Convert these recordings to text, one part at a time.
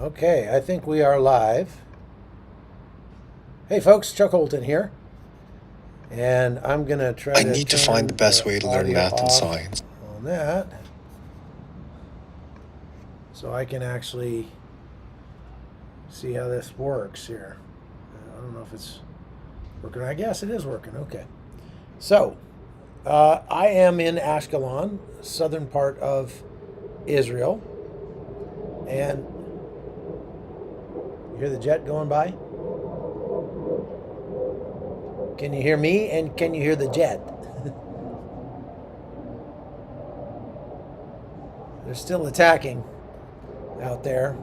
Okay, I think we are live. Hey folks, Chuck Holton here. And I'm going to try I to need to find the turn best the way to learn audio math and off science. on that so I can actually see how this works here. I don't know if it's working. I guess it is working. Okay. So, I am in Ashkelon, southern part of Israel. And you hear the jet going by? Can you hear me? And can you hear the jet? They're still attacking out there.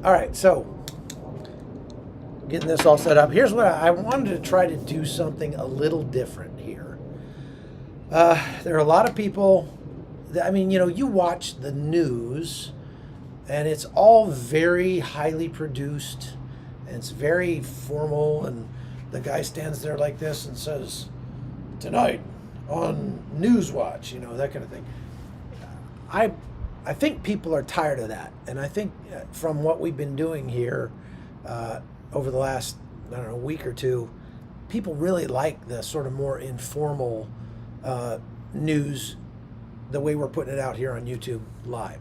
All right, so getting this all set up. Here's what I wanted to try to do something a little different here. There are a lot of people that, I mean, you watch the news and it's all very highly produced and it's very formal, and the guy stands there like this and says, "Tonight on News Watch," that kind of thing. I I think people are tired of that, and I think from what we've been doing here over the last, I don't know, week or two, people really like the sort of more informal news, the way we're putting it out here on YouTube Live.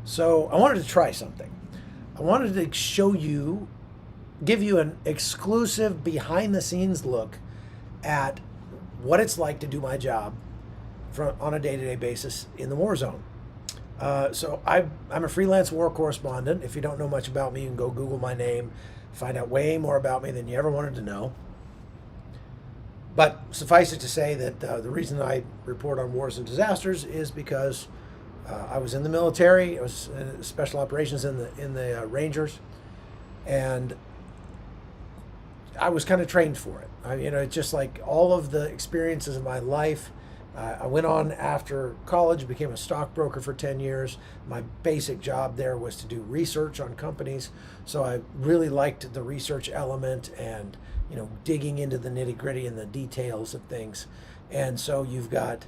So I wanted to try something. I wanted to show you, give you an exclusive behind the scenes look at what it's like to do my job on a day to day basis in the war zone. I'm a freelance war correspondent. If you don't know much about me, you can go Google my name, find out way more about me than you ever wanted to know. But suffice it to say that the reason I report on wars and disasters is because I was in the military. I was in special operations in the Rangers, and I was kind of trained for it. It's just like all of the experiences of my life. I went on after college, became a stockbroker for 10 years. My basic job there was to do research on companies. So I really liked the research element and, digging into the nitty gritty and the details of things. And so you've got,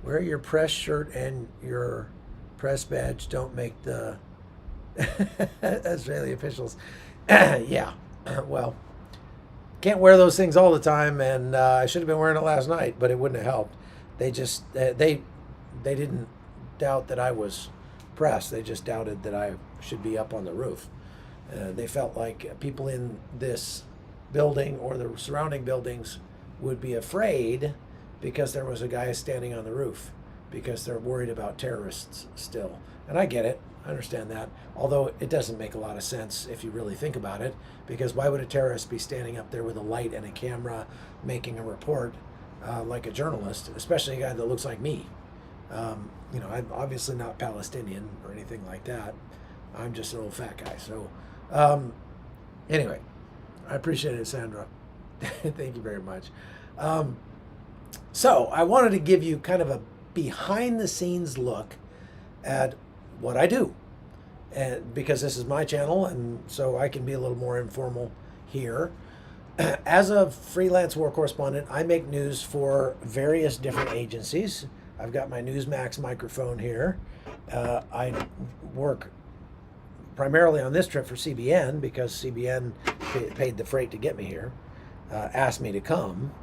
wear your press shirt and your press badge don't make the Israeli officials. Yeah, well, can't wear those things all the time, and I should have been wearing it last night, but it wouldn't have helped. They just they didn't doubt that I was pressed. They just doubted that I should be up on the roof. They felt like people in this building or the surrounding buildings would be afraid because there was a guy standing on the roof, because they're worried about terrorists still. And I get it. I understand that. Although it doesn't make a lot of sense if you really think about it, because why would a terrorist be standing up there with a light and a camera making a report like a journalist, especially a guy that looks like me? I'm obviously not Palestinian or anything like that. I'm just an old fat guy. So, anyway, I appreciate it, Sandra. Thank you very much. So, I wanted to give you kind of a behind the scenes look at what I do, and because this is my channel, and so I can be a little more informal here. As a freelance war correspondent, I make news for various different agencies. I've got my Newsmax microphone here. I work primarily on this trip for CBN because CBN paid the freight to get me here, asked me to come,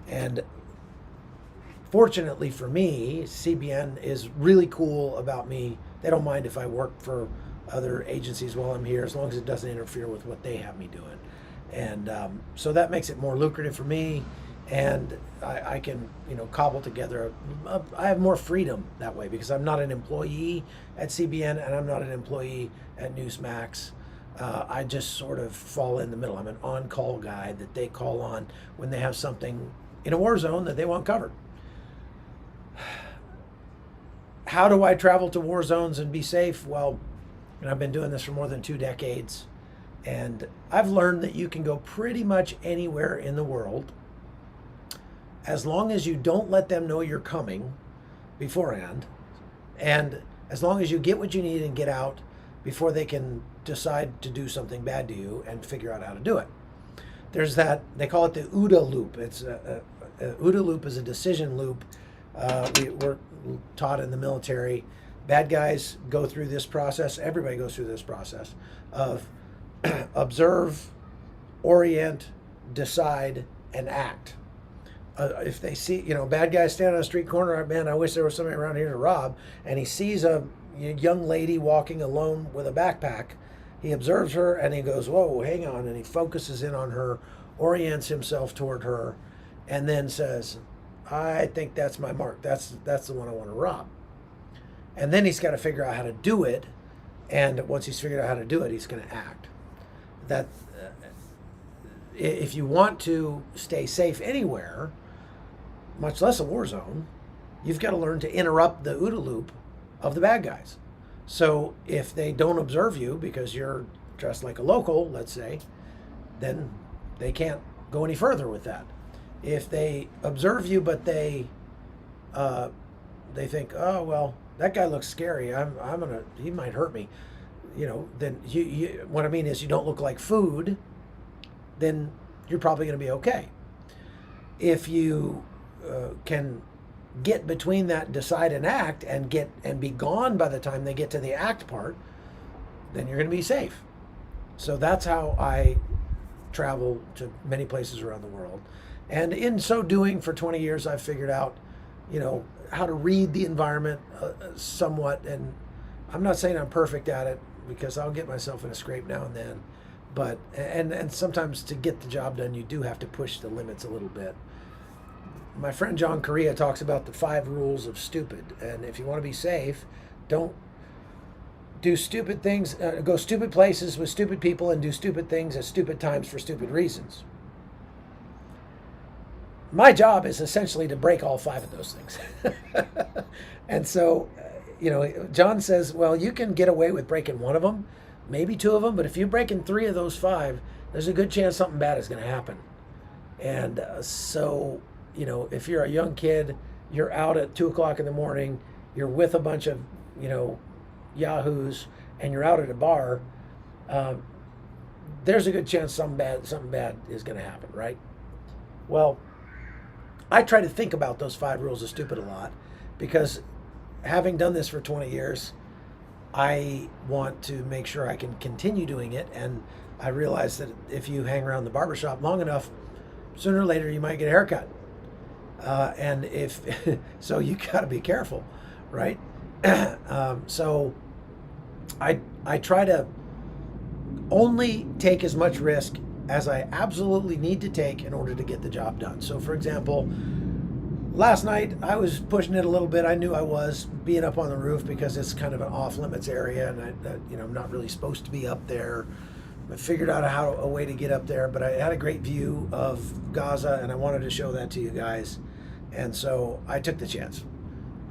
and fortunately for me, CBN is really cool about me. They don't mind if I work for other agencies while I'm here, as long as it doesn't interfere with what they have me doing. And so that makes it more lucrative for me, and I can, cobble together. I have more freedom that way because I'm not an employee at CBN and I'm not an employee at Newsmax. I just sort of fall in the middle. I'm an on-call guy that they call on when they have something in a war zone that they want covered. How do I travel to war zones and be safe? Well, I've been doing this for more than 2 decades, and I've learned that you can go pretty much anywhere in the world as long as you don't let them know you're coming beforehand, and as long as you get what you need and get out before they can decide to do something bad to you and figure out how to do it. there's that, they call it the OODA loop. It's a OODA loop is a decision loop. We're taught in the military. Bad guys go through this process. Everybody goes through this process of observe, orient, decide, and act. If they see, bad guys stand on a street corner, man, I wish there was somebody around here to rob, and he sees a young lady walking alone with a backpack, he observes her and he goes, whoa, hang on, and he focuses in on her, orients himself toward her, and then says, I think that's my mark. That's the one I want to rob. And then he's got to figure out how to do it, and once he's figured out how to do it, he's going to act. That if you want to stay safe anywhere, much less a war zone, you've got to learn to interrupt the OODA loop of the bad guys. So if they don't observe you because you're dressed like a local, let's say, then they can't go any further with that. If they observe you but they think, oh well, that guy looks scary, he might hurt me, then you what I mean is you don't look like food, then you're probably going to be okay. If you can get between that decide and act and be gone by the time they get to the act part, then you're going to be safe. So that's how I travel to many places around the world. And in so doing, for 20 years, I've figured out, how to read the environment somewhat. And I'm not saying I'm perfect at it, because I'll get myself in a scrape now and then. But and sometimes to get the job done, you do have to push the limits a little bit. My friend John Correa talks about the 5 rules of stupid. And if you want to be safe, don't do stupid things, go stupid places with stupid people, and do stupid things at stupid times for stupid reasons. My job is essentially to break all 5 of those things. And so, John says, well, you can get away with breaking 1 of them, maybe 2 of them, but if you're breaking 3 of those 5, there's a good chance something bad is going to happen. And so, if you're a young kid, you're out at 2 o'clock in the morning, you're with a bunch of, yahoos, and you're out at a bar, there's a good chance something bad is going to happen, right? Well, I try to think about those 5 rules of stupid a lot, because having done this for 20 years, I want to make sure I can continue doing it. And I realize that if you hang around the barbershop long enough, sooner or later you might get a haircut. And so you got to be careful, right? So I try to only take as much risk as I absolutely need to take in order to get the job done. So, for example, last night I was pushing it a little bit. I knew I was being up on the roof because it's kind of an off-limits area, and I'm not really supposed to be up there. I figured out a way to get up there, but I had a great view of Gaza, and I wanted to show that to you guys, and so I took the chance.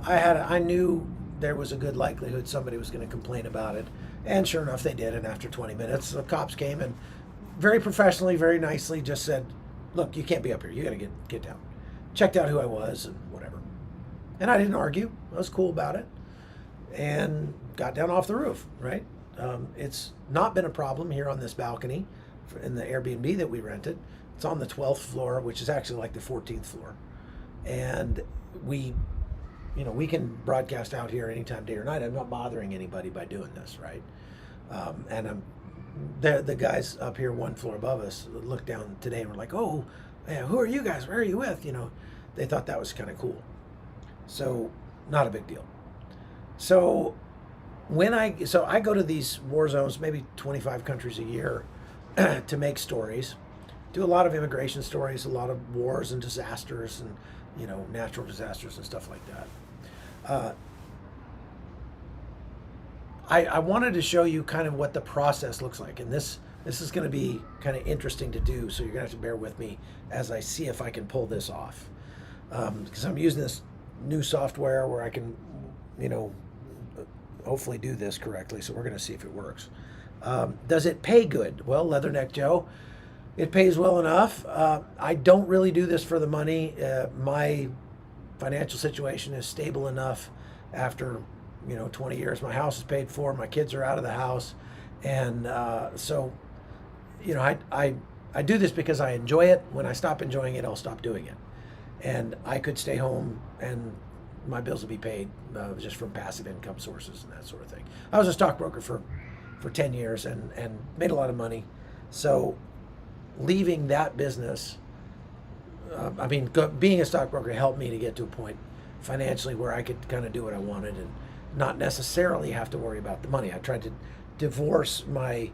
I knew there was a good likelihood somebody was going to complain about it, and sure enough, they did. And after 20 minutes, the cops came and very professionally, very nicely just said, look, you can't be up here. You got to get down. Checked out who I was and whatever. And I didn't argue. I was cool about it and got down off the roof, right? It's not been a problem here on this balcony in the Airbnb that we rented. It's on the 12th floor, which is actually like the 14th floor. And we can broadcast out here anytime, day or night. I'm not bothering anybody by doing this, right? And the guys up here 1 floor above us looked down today and were like, oh, man, who are you guys? Where are you with? They thought that was kind of cool. So not a big deal. So I go to these war zones, maybe 25 countries a year, to make stories. Do a lot of immigration stories, a lot of wars and disasters and, natural disasters and stuff like that. I wanted to show you kind of what the process looks like. And this is going to be kind of interesting to do, so you're going to have to bear with me as I see if I can pull this off. Because I'm using this new software where I can, hopefully do this correctly, so we're going to see if it works. Does it pay good? Well, Leatherneck Joe, it pays well enough. I don't really do this for the money. My financial situation is stable enough after 20 years. My house is paid for, my kids are out of the house, and so I I do this because I enjoy it. When I stop enjoying it, I'll stop doing it. And I could stay home and my bills would be paid just from passive income sources and that sort of thing. I was a stockbroker for 10 years and made a lot of money. So leaving that business, being a stockbroker helped me to get to a point financially where I could kind of do what I wanted and not necessarily have to worry about the money. I tried to divorce my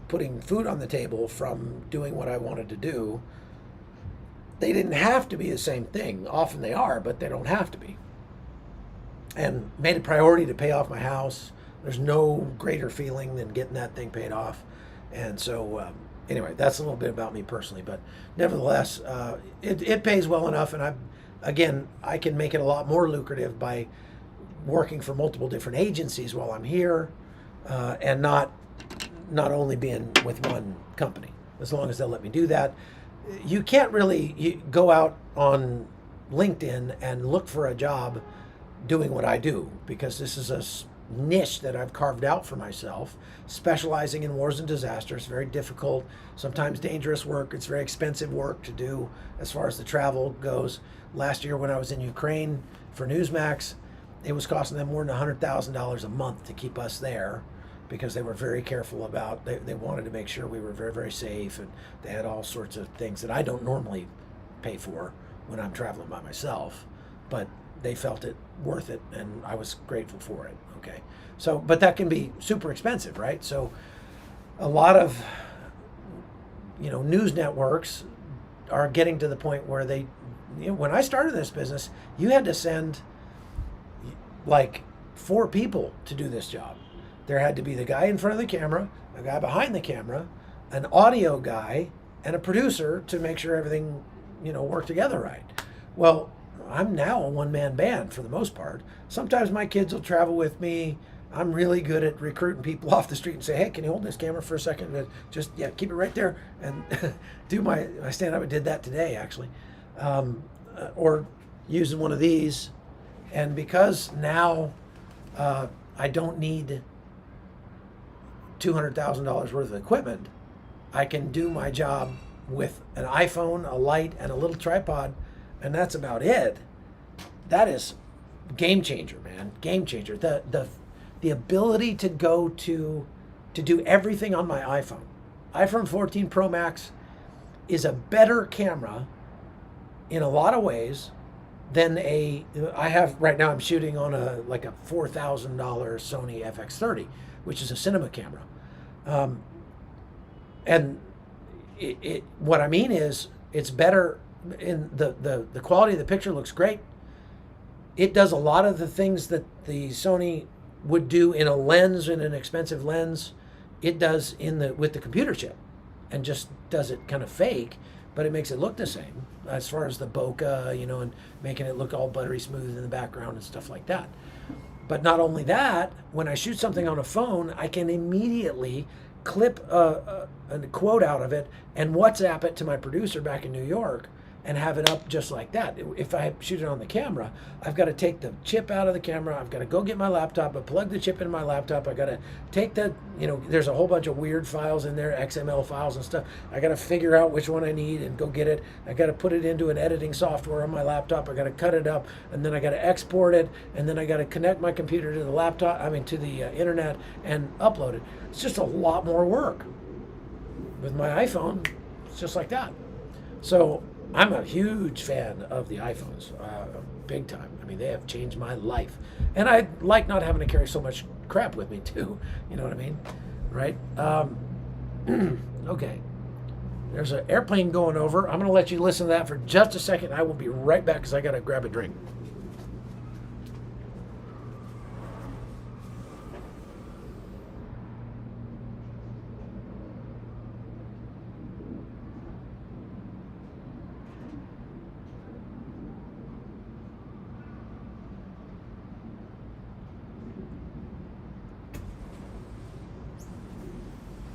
putting food on the table from doing what I wanted to do. They didn't have to be the same thing. Often they are, but they don't have to be. And made a priority to pay off my house. There's no greater feeling than getting that thing paid off. And so, anyway, that's a little bit about me personally. But nevertheless, it pays well enough. And I can make it a lot more lucrative by working for multiple different agencies while I'm here, and not only being with one company, as long as they'll let me do that. You can't really go out on LinkedIn and look for a job doing what I do, because this is a niche that I've carved out for myself, specializing in wars and disasters. Very difficult, sometimes dangerous work. It's very expensive work to do as far as the travel goes. Last year when I was in Ukraine for Newsmax, it was costing them more than $100,000 a month to keep us there, because they were very careful about, they wanted to make sure we were very, very safe, and they had all sorts of things that I don't normally pay for when I'm traveling by myself, but they felt it worth it, and I was grateful for it. Okay, so, but that can be super expensive, right? So a lot of, news networks are getting to the point where they, when I started this business, you had to send like 4 people to do this job. There had to be the guy in front of the camera, a guy behind the camera, an audio guy, and a producer to make sure everything, worked together right. Well, I'm now a one-man band for the most part. Sometimes my kids will travel with me. I'm really good at recruiting people off the street and say, hey, can you hold this camera for a second? Just, keep it right there and do my stand-up. I did that today, actually. Or using one of these. And because now I don't need $200,000 worth of equipment, I can do my job with an iPhone, a light, and a little tripod, and that's about it. That is game changer, man. Game changer. The ability to do everything on my iPhone 14 Pro Max is a better camera in a lot of ways than I have right now. I'm shooting on a $4,000 Sony FX30, which is a cinema camera. And what I mean is, it's better in the quality of the picture looks great. It does a lot of the things that the Sony would do in a lens, in an expensive lens. It does with the computer chip, and just does it kind of fake, but it makes it look the same as far as the bokeh, and making it look all buttery smooth in the background and stuff like that. But not only that, when I shoot something on a phone, I can immediately clip a quote out of it and WhatsApp it to my producer back in New York and have it up just like that. If I shoot it on the camera, I've got to take the chip out of the camera. I've got to go get my laptop, but plug the chip into my laptop. I got to take there's a whole bunch of weird files in there, XML files and stuff. I got to figure out which one I need and go get it. I got to put it into an editing software on my laptop. I got to cut it up, and then I got to export it, and then I got to connect my computer to the to the internet and upload it. It's just a lot more work. With my iPhone, it's just like that. So I'm a huge fan of the iPhones, big time. I mean, they have changed my life. And I like not having to carry so much crap with me, too. You know what I mean? Right? Okay. There's an airplane going over. I'm going to let you listen to that for just a second. I will be right back because I got to grab a drink.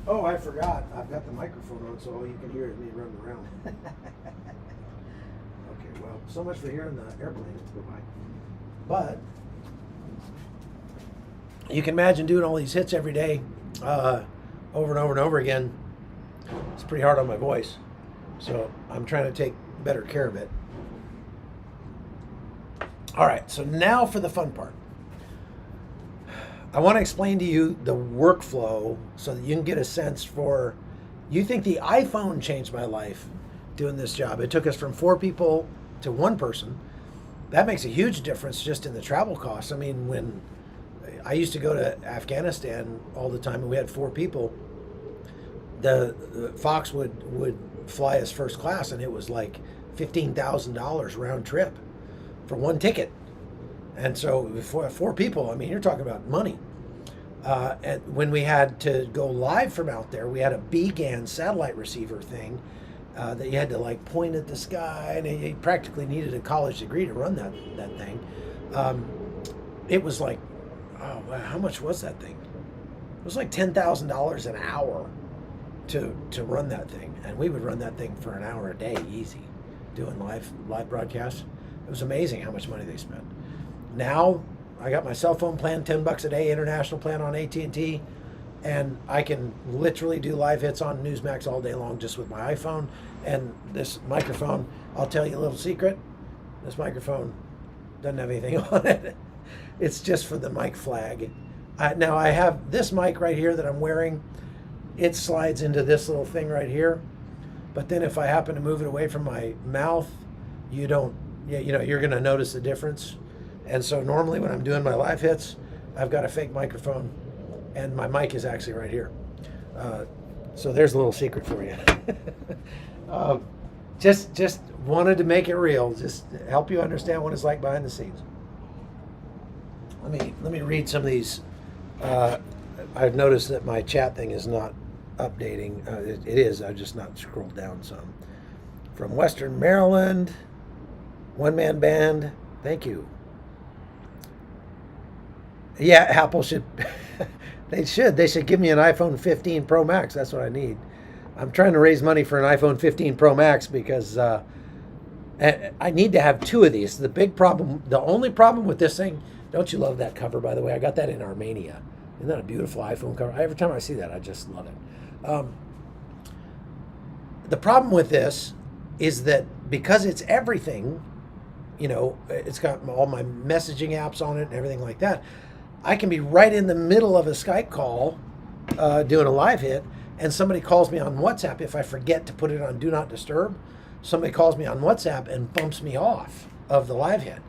Oh, I forgot. I've got the microphone on, so all you can hear is me running around. Okay, well, so much for hearing the airplane go by. But you can imagine doing all these hits every day, over and over and over again. It's pretty hard on my voice. So I'm trying to take better care of it. All right, so now for the fun part. I want to explain to you the workflow so that you can get a sense for, you think the iPhone changed my life doing this job. It took us from 4 people to 1 person. That makes a huge difference just in the travel costs. I mean, when I used to go to Afghanistan all the time and we had 4 people, the Fox would fly us first class and it was like $15,000 round trip for 1 ticket. And so for 4 people, I mean, you're talking about money. And when we had to go live from out there, we had a BGAN satellite receiver thing that you had to like point at the sky, and you practically needed a college degree to run that thing. It was like, oh, wow, how much was that thing? It was like $10,000 an hour to run that thing, and we would run that thing for an hour a day, easy, doing live broadcasts. It was amazing how much money they spent. Now I got my cell phone plan, $10 a day, international plan on AT&T, and I can literally do live hits on Newsmax all day long just with my iPhone. And this microphone, I'll tell you a little secret, this microphone doesn't have anything on it. It's just for the mic flag. Now I have this mic right here that I'm wearing. It slides into this little thing right here. But then if I happen to move it away from my mouth, you're going to notice the difference. And so normally when I'm doing my live hits, I've got a fake microphone, and my mic is actually right here. So there's a little secret for you. Just wanted to make it real, just help you understand what it's like behind the scenes. Let me read some of these. I've noticed that my chat thing is not updating. It is. I've just not scrolled down some. From Western Maryland, One Man Band. Thank you. Yeah, Apple should. They should give me an iPhone 15 Pro Max. That's what I need. I'm trying to raise money for an iPhone 15 Pro Max because I need to have 2 of these. The only problem with this thing, don't you love that cover, by the way? I got that in Armenia. Isn't that a beautiful iPhone cover? Every time I see that, I just love it. The problem with this is that because it's everything, it's got all my messaging apps on it and everything like that, I can be right in the middle of a Skype call doing a live hit, and somebody calls me on WhatsApp. If I forget to put it on Do Not Disturb, somebody calls me on WhatsApp and bumps me off of the live hit.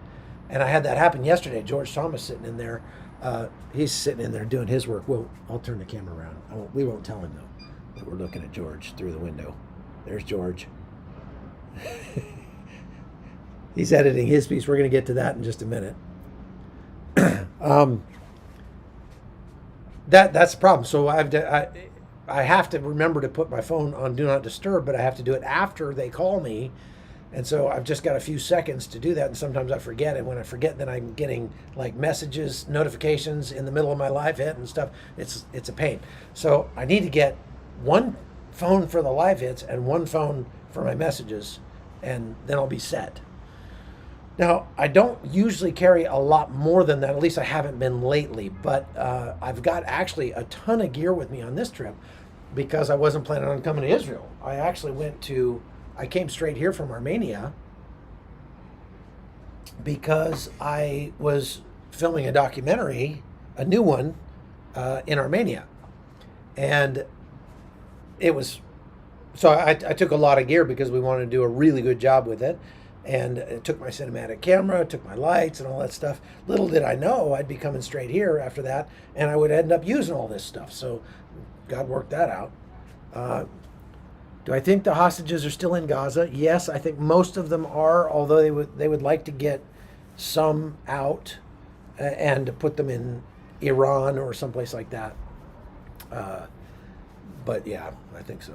And I had that happen yesterday. George Thomas sitting in there. He's sitting in there doing his work. Well, I'll turn the camera around. We won't tell him, though, that we're looking at George through the window. There's George. He's editing his piece. We're going to get to that in just a minute. That's the problem. So I have to remember to put my phone on Do Not Disturb, but I have to do it after they call me. And so I've just got a few seconds to do that, and sometimes I forget. And when I forget, then I'm getting like messages, notifications in the middle of my live hit and stuff. It's a pain. So I need to get 1 phone for the live hits and 1 phone for my messages, and then I'll be set. Now, I don't usually carry a lot more than that. At least I haven't been lately. But I've got actually a ton of gear with me on this trip because I wasn't planning on coming to Israel. I came straight here from Armenia because I was filming a documentary, a new one, in Armenia. And it was, so I took a lot of gear because we wanted to do a really good job with it. And it took my cinematic camera, took my lights and all that stuff. Little did I know I'd be coming straight here after that, and I would end up using all this stuff. So God worked that out. Do I think the hostages are still in Gaza? Yes, I think most of them are, although they would like to get some out and put them in Iran or someplace like that. But yeah, I think so.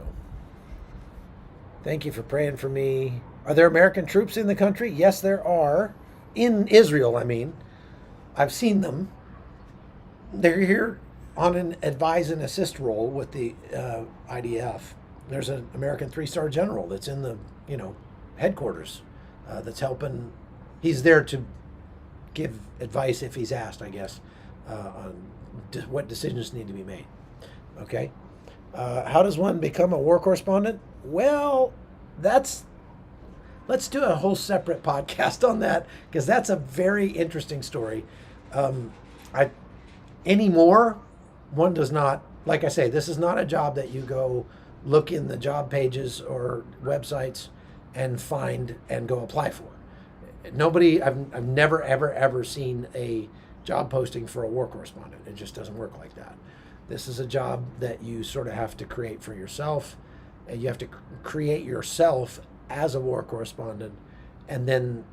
Thank you for praying for me. Are there American troops in the country? Yes, there are. In Israel, I mean. I've seen them. They're here on an advise and assist role with the IDF. There's an American 3-star general that's in the headquarters that's helping. He's there to give advice if he's asked, I guess, on what decisions need to be made. Okay? How does one become a war correspondent? Well, that's let's do a whole separate podcast on that because that's a very interesting story. Um, I anymore, one does not, like I say, this is not a job that you go look in the job pages or websites and find and go apply for. Nobody, I've never, ever, ever seen a job posting for a war correspondent. It just doesn't work like that. This is a job that you sort of have to create for yourself. And you have to create yourself as a war correspondent. And then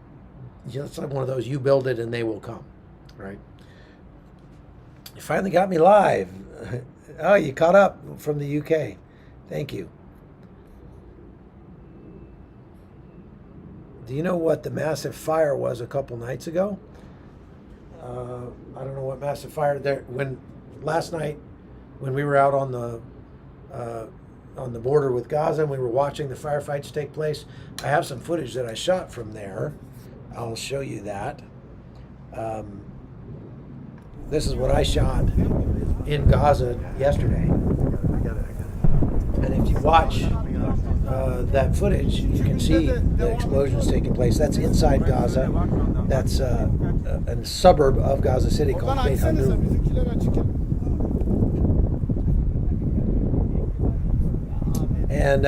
it's like one of those, you build it and they will come, right? You finally got me live. Oh, you caught up from the UK. Thank you. Do you know what the massive fire was a couple nights ago? I don't know what massive fire there. When last night, when we were out on the border with Gaza and we were watching the firefights take place, I have some footage that I shot from there. I'll show you that. This is what I shot in Gaza yesterday. And if you watch that footage, you can see the explosions taking place. That's inside Gaza. That's a suburb of Gaza City called Beit Hanun. And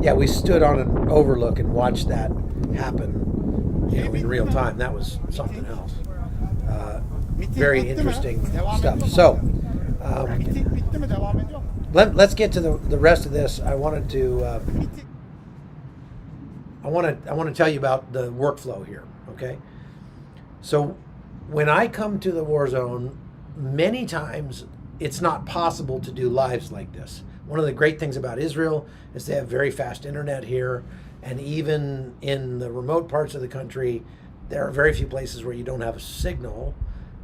yeah, we stood on an overlook and watched that happen, in real time. That was something else. Very interesting stuff. So let's get to the rest of this. I wanted to I want to tell you about the workflow here. Okay, so when I come to the war zone, many times it's not possible to do lives like this. One of the great things about Israel is they have very fast internet here, and even in the remote parts of the country, there are very few places where you don't have a signal.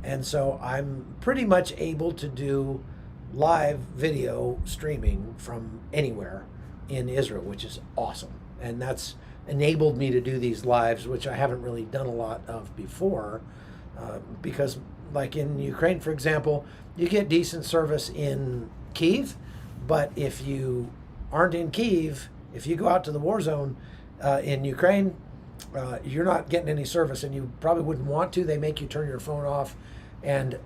And so I'm pretty much able to do live video streaming from anywhere in Israel, which is awesome. And that's enabled me to do these lives, which I haven't really done a lot of before, because like in Ukraine, for example, you get decent service in Kyiv, but if you aren't in Kyiv, if you go out to the war zone in Ukraine, you're not getting any service, and you probably wouldn't want to. They make you turn your phone off, and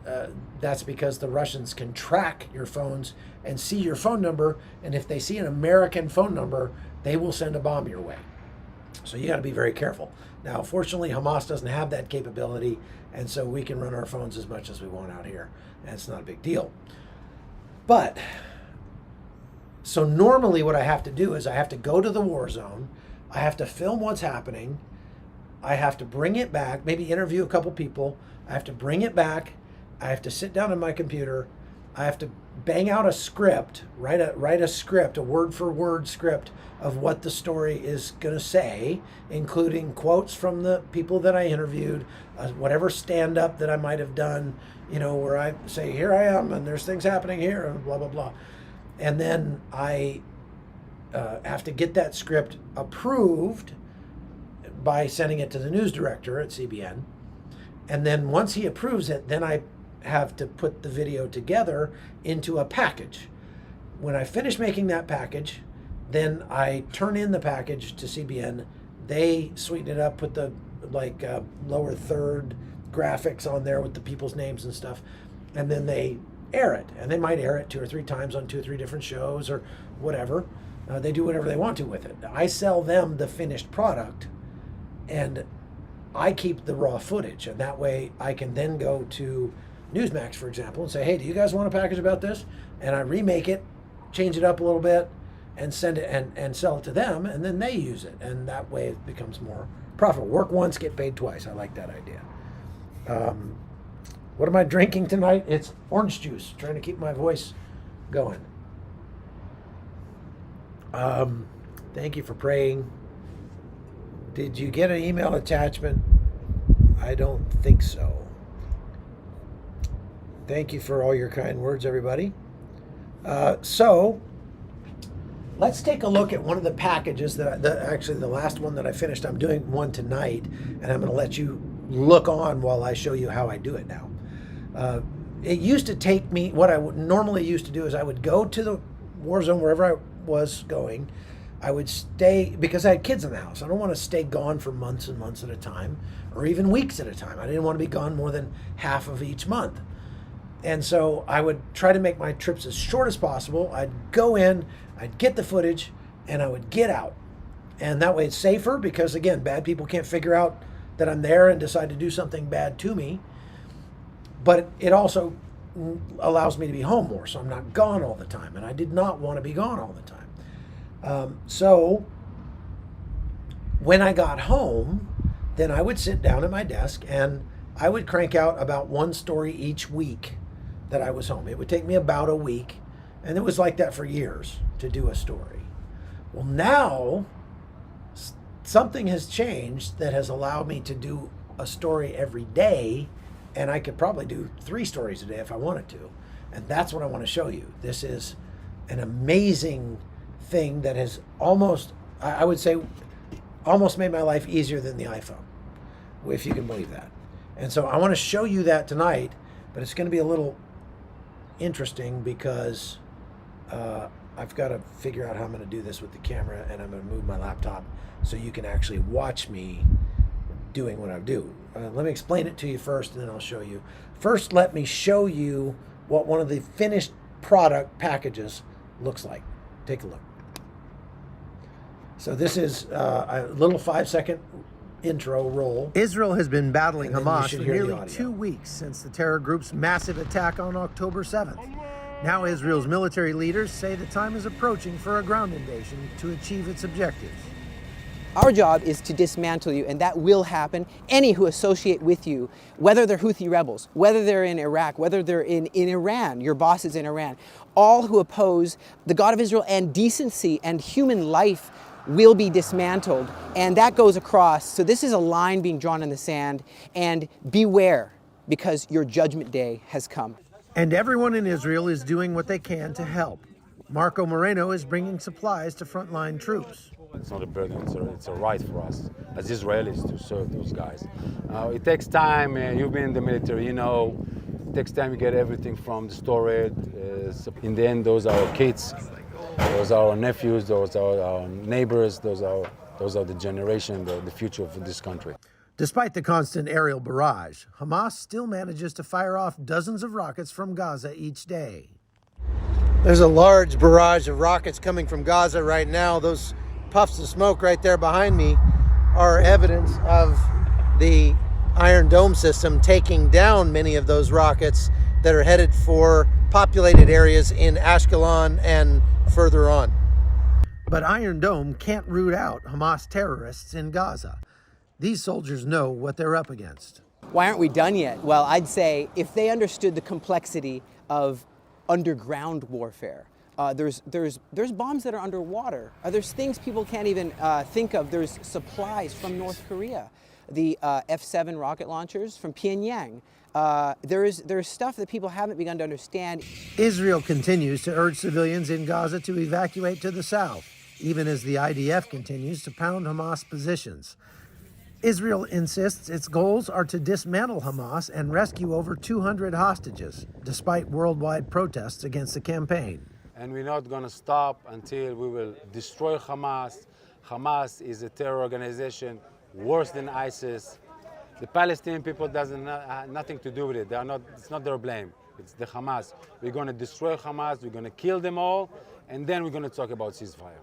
that's because the Russians can track your phones and see your phone number, and if they see an American phone number, they will send a bomb your way. So you got to be very careful. Now, fortunately, Hamas doesn't have that capability, and so we can run our phones as much as we want out here, and it's not a big deal. But, so normally what I have to do is I have to go to the war zone, I have to film what's happening, I have to bring it back, maybe interview a couple people, I have to bring it back, I have to sit down on my computer, I have to bang out a script, write a script, a word-for-word script of what the story is going to say, including quotes from the people that I interviewed, whatever stand-up that I might have done, where I say, here I am, and there's things happening here, and blah, blah, blah. And then I have to get that script approved by sending it to the news director at CBN. And then once he approves it, then I have to put the video together into a package. When I finish making that package, then I turn in the package to CBN. They sweeten it up, put the lower third graphics on there with the people's names and stuff, and then they air it. And they might air it 2 or 3 times on 2 or 3 different shows or whatever. They do whatever they want to with it. I sell them the finished product, and I keep the raw footage, and that way I can then go to Newsmax, for example, and say, hey, do you guys want a package about this? And I remake it, change it up a little bit, and send it and sell it to them, and then they use it, and that way it becomes more profitable. Work once, get paid twice. I like that idea. What am I drinking tonight? It's orange juice, trying to keep my voice going. Thank you for praying. Did you get an email attachment? I don't think so. Thank you for all your kind words, everybody. So let's take a look at one of the packages actually the last one that I finished. I'm doing one tonight, and I'm going to let you look on while I show you how I do it now. It used to take me, what I would normally used to do is I would go to war zone, wherever I was going, I would stay, because I had kids in the house. I don't want to stay gone for months and months at a time, or even weeks at a time. I didn't want to be gone more than half of each month. And so I would try to make my trips as short as possible. I'd go in, I'd get the footage, and I would get out. And that way it's safer, because again, bad people can't figure out that I'm there and decide to do something bad to me. But it also allows me to be home more, so I'm not gone all the time. And I did not want to be gone all the time. So when I got home, then I would sit down at my desk and I would crank out about one story each week that I was home. It would take me about a week, and it was like that for years to do a story. Well, now something has changed that has allowed me to do a story every day, and I could probably do 3 stories a day if I wanted to. And that's what I want to show you. This is an amazing thing that has almost, I would say, almost made my life easier than the iPhone, if you can believe that. And so I want to show you that tonight, but it's going to be a little interesting because I've got to figure out how I'm going to do this with the camera, and I'm going to move my laptop so you can actually watch me doing what I do. Let me explain it to you first, and then I'll show you. First, let me show you what one of the finished product packages looks like. Take a look. So this is a little 5-second intro roll. Israel has been battling Hamas for nearly 2 weeks since the terror group's massive attack on October 7th. Now Israel's military leaders say the time is approaching for a ground invasion to achieve its objectives. Our job is to dismantle you, and that will happen. Any who associate with you, whether they're Houthi rebels, whether they're in Iraq, whether they're in Iran, your boss is in Iran, all who oppose the God of Israel and decency and human life will be dismantled. And that goes across. So this is a line being drawn in the sand, and beware, because your judgment day has come. And everyone in Israel is doing what they can to help. Marco Moreno is bringing supplies to frontline troops. It's not a burden, it's a right for us as Israelis to serve those guys. It takes time, you've been in the military, you know, it takes time to get everything from the storage. In the end, those are our kids, those are our nephews, those are our neighbors, those are the generation, the future of this country. Despite the constant aerial barrage, Hamas still manages to fire off dozens of rockets from Gaza each day. There's a large barrage of rockets coming from Gaza right now. Those puffs of smoke right there behind me are evidence of the Iron Dome system taking down many of those rockets that are headed for populated areas in Ashkelon and further on. But Iron Dome can't root out Hamas terrorists in Gaza. These soldiers know what they're up against. Why aren't we done yet? Well, I'd say if they understood the complexity of underground warfare, there's bombs that are underwater. There's things people can't even think of. There's supplies from North Korea, the F-7 rocket launchers from Pyongyang. There's stuff that people haven't begun to understand. Israel continues to urge civilians in Gaza to evacuate to the south, even as the IDF continues to pound Hamas positions. Israel insists its goals are to dismantle Hamas and rescue over 200 hostages, despite worldwide protests against the campaign. And we're not going to stop until we will destroy Hamas. Hamas is a terror organization worse than ISIS. The Palestinian people doesn't have nothing to do with it. It's not their blame. It's the Hamas. We're going to destroy Hamas. We're going to kill them all, and then we're going to talk about ceasefire.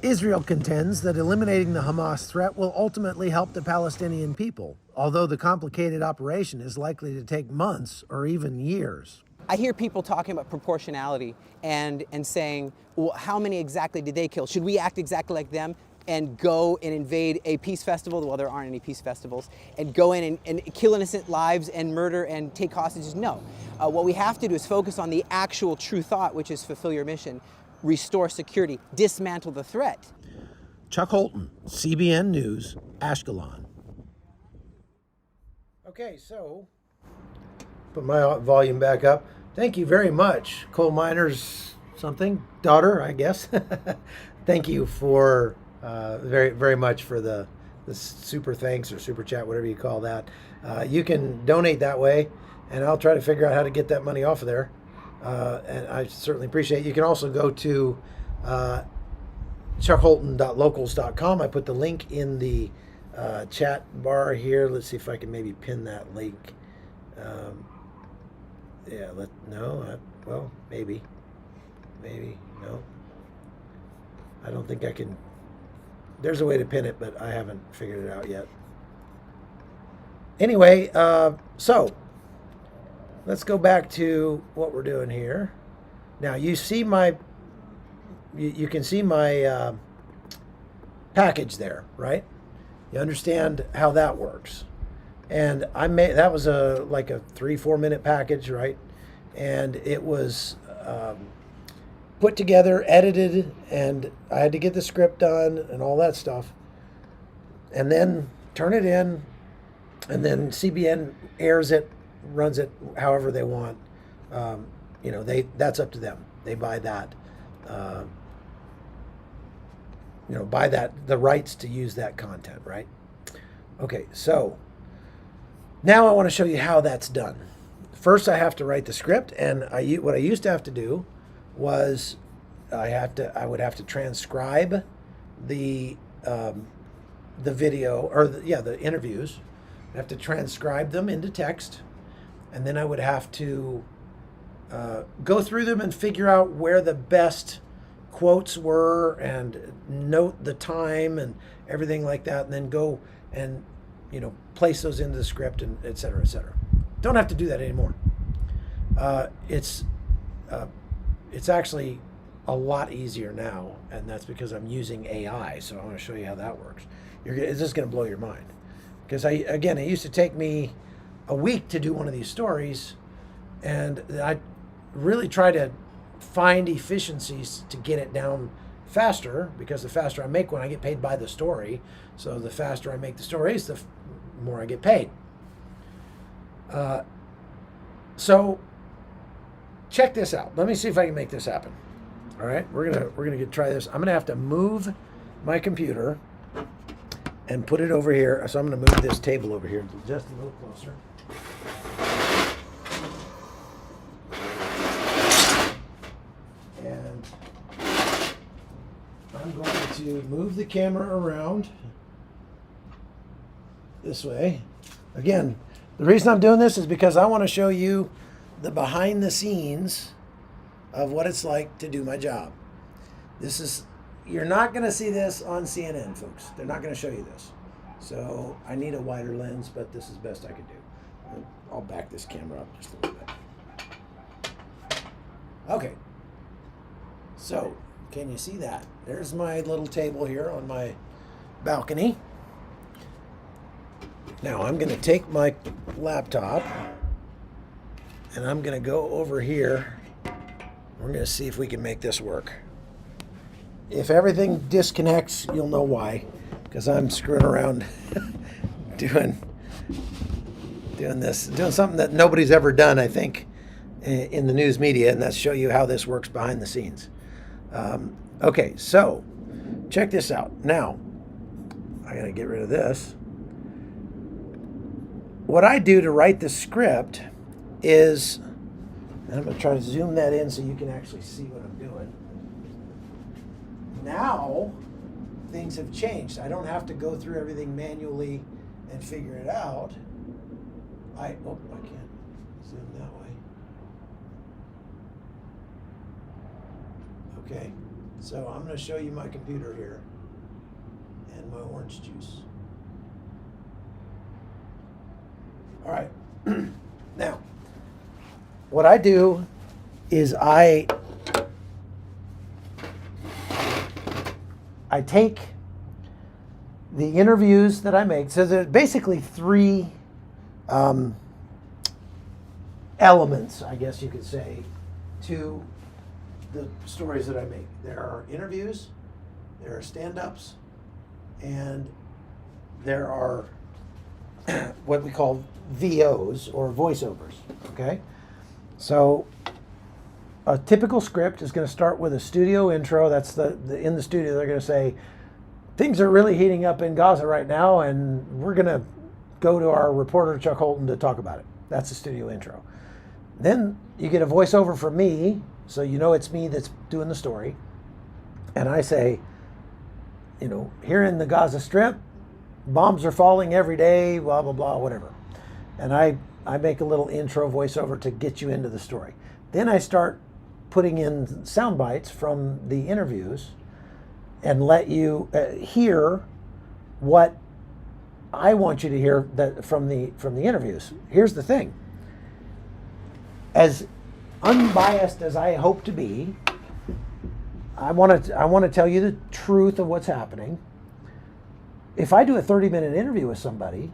Israel contends that eliminating the Hamas threat will ultimately help the Palestinian people, although the complicated operation is likely to take months or even years. I hear people talking about proportionality and saying, well, how many exactly did they kill? Should we act exactly like them and go and invade a peace festival? Well, there aren't any peace festivals. And go in and kill innocent lives and murder and take hostages? No. What we have to do is focus on the actual true thought, which is fulfill your mission, restore security, dismantle the threat. Chuck Holton, CBN News, Ashkelon. Okay, so put my volume back up. Thank you very much, coal miners daughter, I guess. Thank you for very, very much for the super thanks or super chat, whatever you call that. You can donate that way, and I'll try to figure out how to get that money off of there. and I certainly appreciate it. You can also go to chuckholton.locals.com. I put the link in the chat bar here. Let's see if I can maybe pin that link. Yeah, well, maybe, no. I don't think I can. There's a way to pin it, but I haven't figured it out yet. Anyway, so let's go back to what we're doing here. Now you see my, you can see my package there, right? You understand how that works. And I made, that was like a 3-4 minute package, right? And it was put together, edited, and I had to get the script done and all that stuff. And then turn it in, and then CBN airs it, runs it however they want. You know, that's up to them. They buy that. You know, buy the rights to use that content, right? Okay, so now I want to show you how that's done. First, I have to write the script, and what I used to have to do was I would have to transcribe the video, or the interviews. I have to transcribe them into text, and then I would have to go through them and figure out where the best quotes were and note the time and everything like that, and then go and place those into the script, and et cetera, et cetera. Don't have to do that anymore. It's actually a lot easier now, and that's because I'm using AI. So I want to show you how that works. It's just going to blow your mind, because it used to take me a week to do one of these stories, and I really try to find efficiencies to get it down faster, because the faster I make one, I get paid by the story. So the faster I make the stories, the more I get paid. So check this out. Let me see if I can make this happen. All right, we're gonna try this. I'm gonna have to move my computer and put it over here. So I'm gonna move this table over here just a little closer. And I'm going to move the camera around this way. Again, the reason I'm doing this is because I want to show you the behind the scenes of what it's like to do my job. You're not going to see this on CNN, folks. They're not going to show you this. So I need a wider lens, but this is best I could do. I'll back this camera up just a little bit. Okay. So, can you see that? There's my little table here on my balcony. Now I'm going to take my laptop and I'm going to go over here. We're going to see if we can make this work. If everything disconnects, you'll know why, because I'm screwing around doing something that nobody's ever done, I think, in the news media, and that's show you how this works behind the scenes. Okay, so check this out. Now, I got to get rid of this. What I do to write the script is, and I'm going to try to zoom that in so you can actually see what I'm doing. Now, things have changed. I don't have to go through everything manually and figure it out. I can't zoom that way. Okay, so I'm going to show you my computer here and my orange juice. All right. Now, what I do is I take the interviews that I make. So there's basically three elements, I guess you could say, to the stories that I make. There are interviews, there are stand-ups, and there are what we call VOs, or voiceovers, okay? So a typical script is going to start with a studio intro. That's in the studio, they're going to say, things are really heating up in Gaza right now, and we're going to go to our reporter, Chuck Holton, to talk about it. That's the studio intro. Then you get a voiceover from me, so you know it's me that's doing the story. And I say, here in the Gaza Strip, bombs are falling every day, blah, blah, blah, whatever. And I make a little intro voiceover to get you into the story. Then I start putting in sound bites from the interviews and let you hear what I want you to hear from the interviews. Here's the thing. As unbiased as I hope to be, I want to tell you the truth of what's happening. If I do a 30-minute interview with somebody,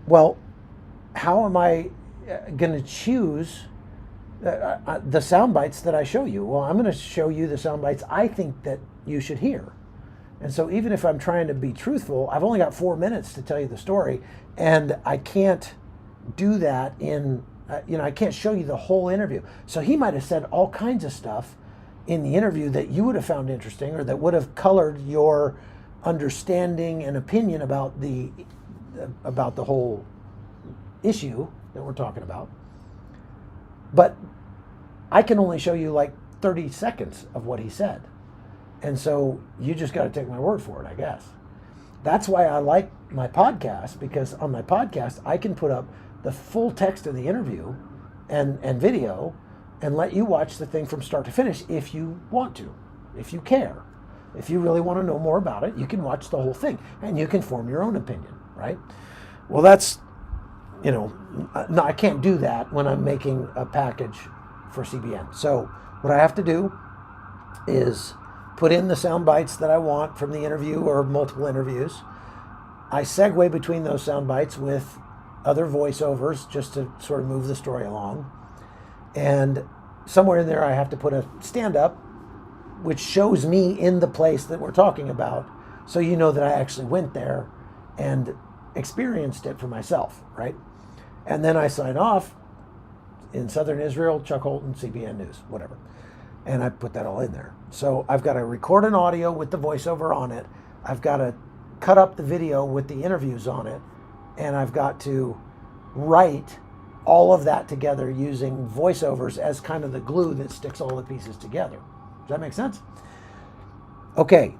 well, how am I going to choose the sound bites that I show you? Well, I'm going to show you the sound bites I think that you should hear. And so even if I'm trying to be truthful, I've only got 4 minutes to tell you the story, and I can't do that I can't show you the whole interview. So he might have said all kinds of stuff in the interview that you would have found interesting, or that would have colored your understanding and opinion about the whole issue that we're talking about. But I can only show you like 30 seconds of what he said. And so you just got to take my word for it, I guess. That's why I like my podcast, because on my podcast, I can put up the full text of the interview and video and let you watch the thing from start to finish if you want to, if you care. If you really want to know more about it, you can watch the whole thing and you can form your own opinion, right? Well, that's, no, I can't do that when I'm making a package for CBN. So what I have to do is put in the sound bites that I want from the interview or multiple interviews. I segue between those sound bites with other voiceovers just to sort of move the story along. And somewhere in there I have to put a stand-up which shows me in the place that we're talking about, so you know that I actually went there and experienced it for myself, right? And then I sign off in Southern Israel, Chuck Holton, CBN News, whatever. And I put that all in there. So I've got to record an audio with the voiceover on it. I've got to cut up the video with the interviews on it. And I've got to write all of that together using voiceovers as kind of the glue that sticks all the pieces together. Does that make sense? Okay.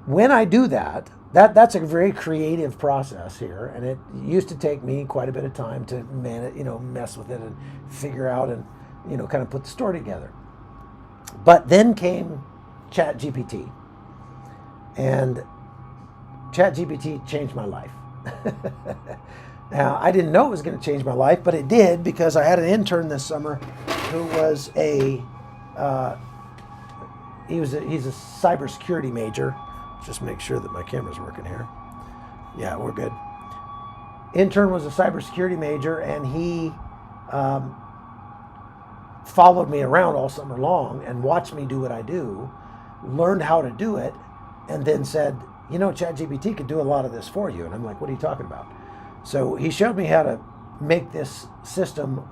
When I do that, that's a very creative process here, and it used to take me quite a bit of time to mess with it and figure out and kind of put the story together. But then came ChatGPT, and ChatGPT changed my life. Now, I didn't know it was going to change my life, but it did, because I had an intern this summer who was he's a cybersecurity major. Just make sure that my camera's working here. Yeah, we're good. Intern was a cybersecurity major, and he followed me around all summer long and watched me do what I do, learned how to do it, and then said, ChatGPT could do a lot of this for you. And I'm like, what are you talking about? So he showed me how to make this system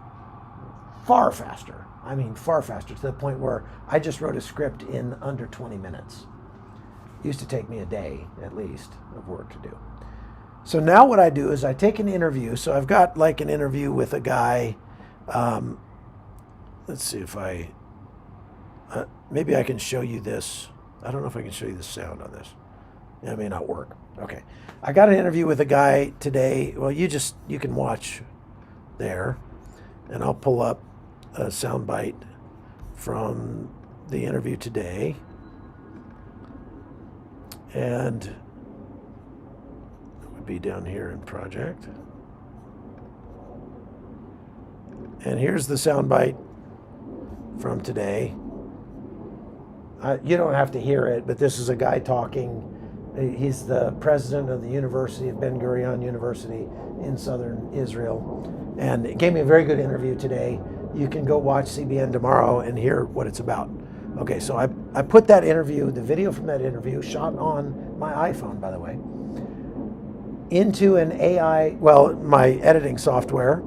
far faster. I mean, far faster, to the point where I just wrote a script in under 20 minutes. It used to take me a day, at least, of work to do. So now what I do is I take an interview. So I've got like an interview with a guy. Let's see if maybe I can show you this. I don't know if I can show you the sound on this. It may not work. Okay. I got an interview with a guy today. Well, you can watch there, and I'll pull up a sound bite from the interview today. And it would be down here in project. And here's the sound bite from today. You don't have to hear it, but this is a guy talking. He's the president of the University of Ben Gurion University in southern Israel. And it gave me a very good interview today. You can go watch CBN tomorrow and hear what it's about. Okay, so I put that interview, the video from that interview, shot on my iPhone, by the way, into an my editing software.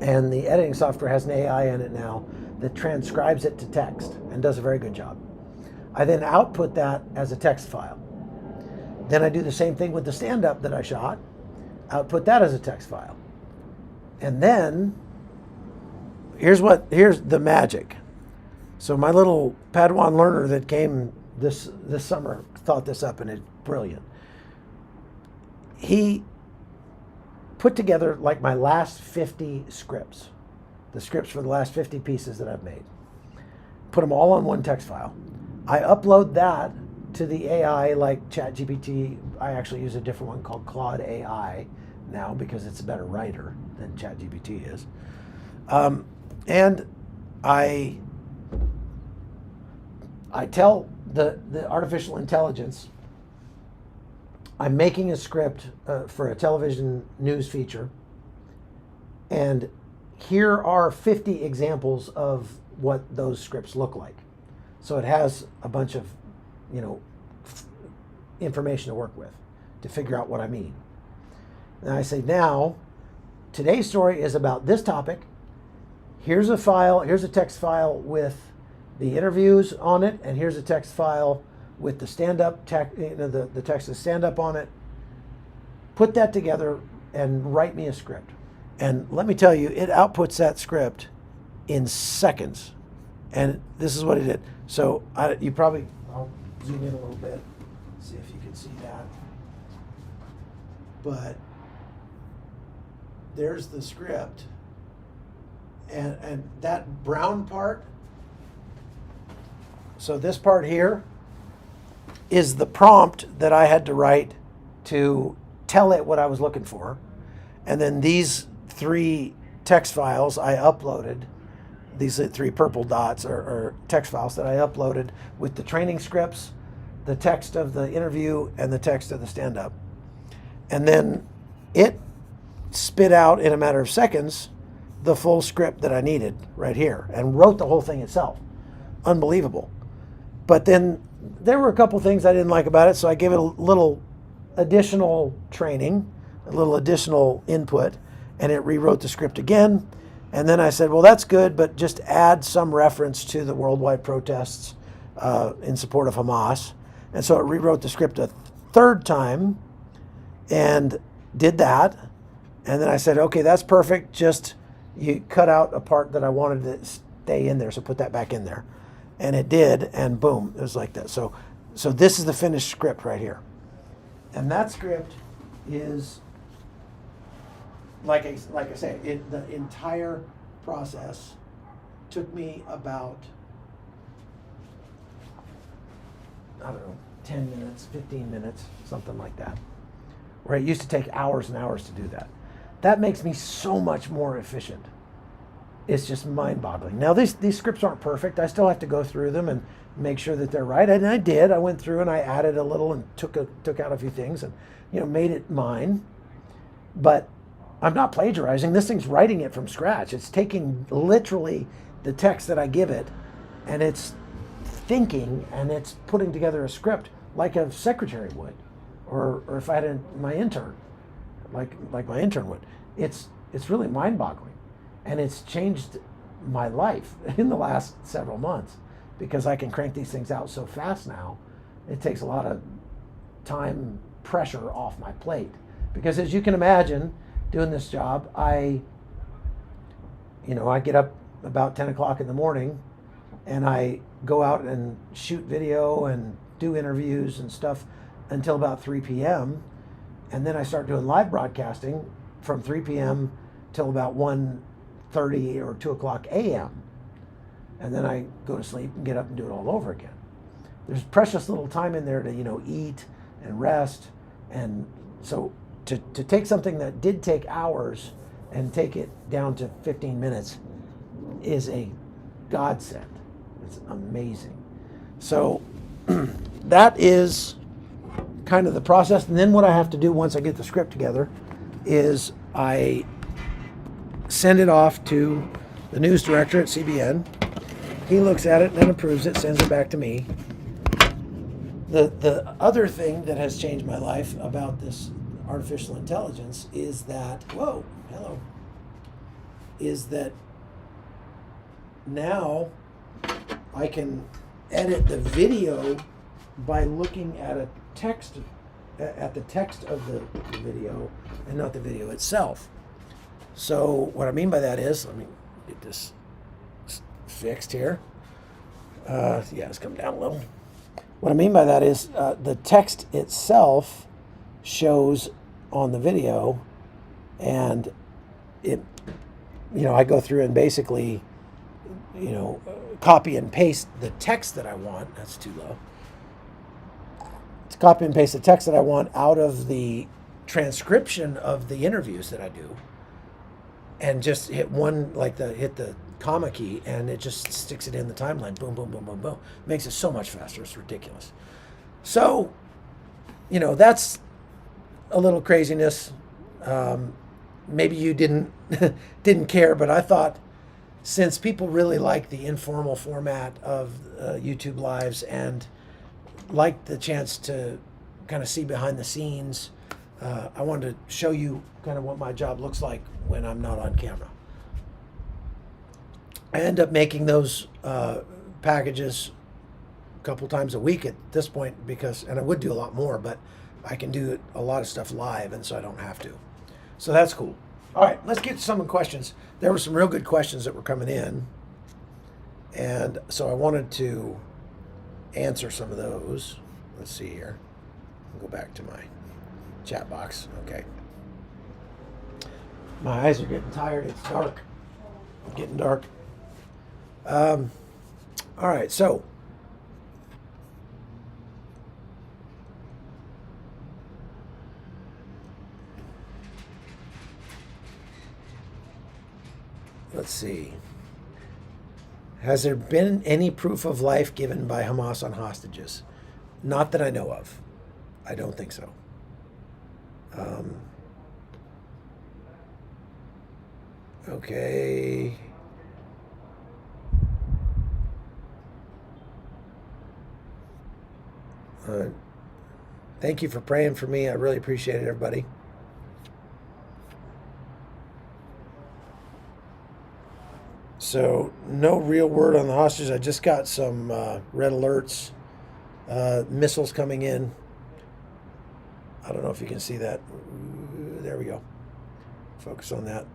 And the editing software has an AI in it now that transcribes it to text and does a very good job. I then output that as a text file. Then I do the same thing with the stand-up that I shot, output that as a text file. And then here's the magic. So my little Padawan learner that came this summer thought this up, and it's brilliant. He put together like my last 50 scripts, the scripts for the last 50 pieces that I've made. Put them all on one text file. I upload that to the AI like ChatGPT. I actually use a different one called Claude AI now because it's a better writer than ChatGPT is. And I tell the artificial intelligence I'm making a script for a television news feature, and here are 50 examples of what those scripts look like. So it has a bunch of, information to work with to figure out what I mean. And I say, now, today's story is about this topic. Here's a file, here's a text file with the interviews on it, and here's a text file with the stand-up text, the text of stand-up on it. Put that together and write me a script. And let me tell you, it outputs that script in seconds. And this is what it did. So I'll zoom in a little bit, see if you can see that. But there's the script. And that brown part, so this part here is the prompt that I had to write to tell it what I was looking for. And then these 3 text files I uploaded, these 3 purple dots are text files that I uploaded with the training scripts, the text of the interview, and the text of the stand-up. And then it spit out in a matter of seconds the full script that I needed right here and wrote the whole thing itself. Unbelievable. But then there were a couple things I didn't like about it, so I gave it a little additional training, a little additional input, and it rewrote the script again. And then I said, well, that's good, but just add some reference to the worldwide protests in support of Hamas. And so it rewrote the script a 3rd time and did that. And then I said, okay, that's perfect. Just you cut out a part that I wanted to stay in there, so put that back in there. And it did, and boom, it was like that. So this is the finished script right here. And that script is, like I say, the entire process took me about, 10 minutes, 15 minutes, something like that. Where it used to take hours and hours to do that. That makes me so much more efficient. It's just mind-boggling. Now, these scripts aren't perfect. I still have to go through them and make sure that they're right. And I did. I went through and I added a little and took out a few things and made it mine. But I'm not plagiarizing. This thing's writing it from scratch. It's taking literally the text that I give it, and it's thinking and it's putting together a script like a secretary would, or if I had my intern, like my intern would. It's really mind-boggling. And it's changed my life in the last several months because I can crank these things out so fast now. It takes a lot of time pressure off my plate. Because as you can imagine, doing this job, I get up about 10 o'clock in the morning and I go out and shoot video and do interviews and stuff until about 3 p.m. And then I start doing live broadcasting from 3 p.m. till about 1:30 or 2 o'clock a.m. And then I go to sleep and get up and do it all over again. There's precious little time in there to, eat and rest. And so to take something that did take hours and take it down to 15 minutes is a godsend. It's amazing. So that is kind of the process. And then what I have to do once I get the script together is I send it off to the news director at CBN. He looks at it and then approves it, sends it back to me. The other thing that has changed my life about this artificial intelligence is that, is that now I can edit the video by looking at the text of the video and not the video itself. So what I mean by that is, let me get this fixed here. Yeah, it's come down a little. What I mean by that is the text itself shows on the video, and it, I go through and basically, copy and paste the text that I want. That's too low. To copy and paste the text that I want out of the transcription of the interviews that I do, and just hit the comma key, and it just sticks it in the timeline. Boom, boom, boom, boom, boom. Makes it so much faster. It's ridiculous. So, that's a little craziness. Maybe you didn't care, but I thought, since people really like the informal format of YouTube Lives and like the chance to kind of see behind the scenes, I wanted to show you kind of what my job looks like when I'm not on camera. I end up making those packages a couple times a week at this point, and I would do a lot more, but I can do a lot of stuff live, and so I don't have to. So that's cool. All right, let's get to some questions. There were some real good questions that were coming in, and so I wanted to answer some of those. Let's see here. I'll go back to my chat box. Okay. My eyes are getting tired. It's dark. It's getting dark. All right, so let's see. Has there been any proof of life given by Hamas on hostages? Not that I know of. I don't think so. Okay. Thank you for praying for me. I really appreciate it, everybody. So, no real word on the hostages. I just got some red alerts, missiles coming in. I don't know if you can see that. There we go. Focus on that.